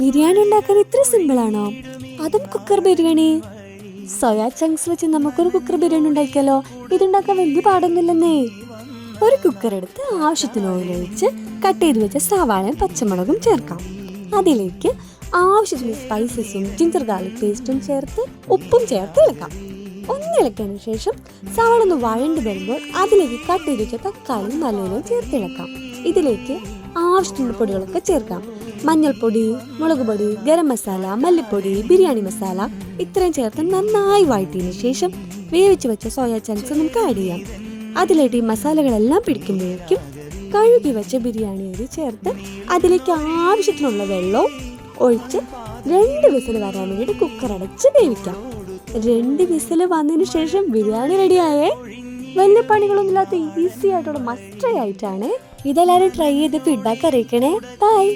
ബിരിയാണി ഉണ്ടാക്കാൻ ഇത്ര സിമ്പിൾ ആണോ? അതും കുക്കർ ബിരിയാണി. സോയാ ചങ്ക്സ് വെച്ച് നമുക്കൊരു കുക്കർ ബിരിയാണി ഉണ്ടാക്കിയാലോ? ഇതുണ്ടാക്കാൻ വലിയ പാടൊന്നുമില്ലെന്നേ. ഒരു കുക്കർ എടുത്ത് ആവശ്യത്തിന് ഓയിൽ ഒഴിച്ച് കട്ട് ചെയ്ത് വെച്ച സവാളയും പച്ചമുളകും ചേർക്കാം. അതിലേക്ക് ആവശ്യത്തിന് സ്പൈസസും ജിഞ്ചർ ഗാർലിക് പേസ്റ്റും ചേർത്ത് ഉപ്പും ചേർത്ത് ഇളക്കാം. ഇളക്കിയതിനു ശേഷം സവാള ഒന്ന് വഴണ്ടി വരുമ്പോൾ അതിലേക്ക് കട്ട് ചെയ്ത് വെച്ച തക്കാളിയും നല്ലോണം ചേർത്ത് ഇളക്കാം. ഇതിലേക്ക് ആവശ്യത്തിനുള്ള പൊടികളൊക്കെ ചേർക്കാം. മഞ്ഞൾപ്പൊടി, മുളക് പൊടി, ഗരം മസാല, മല്ലിപ്പൊടി, ബിരിയാണി മസാല ഇത്രയും ചേർത്ത് നന്നായി വഴറ്റിയതിനു ശേഷം വേവിച്ച് വെച്ച സോയാ ചങ്ക്സ് നമുക്ക് ആഡ് ചെയ്യാം. അതിലേക്ക് ഈ മസാലകളെല്ലാം പിടിക്കുമ്പോഴേക്കും കഴുകി വെച്ച ബിരിയാണി അരി ചേർത്ത് അതിലേക്ക് ആവശ്യത്തിനുള്ള വെള്ളവും ഒഴിച്ച് 2 വിസിൽ വരാൻ വേണ്ടിയിട്ട് കുക്കർ അടച്ച് വേവിക്കാം. 2 വിസിൽ വന്നതിന് ശേഷം ബിരിയാണി റെഡിയായേ. വലിയ പണികളൊന്നുമില്ലാത്ത ഈസി ആയിട്ടുള്ള മസ്റ്റ് ട്രൈ ആയിട്ടാണ്. ഇതെല്ലാവരും ട്രൈ ചെയ്ത് ഫീഡ്ബാക്ക് അറിയിക്കണേ. ബൈ.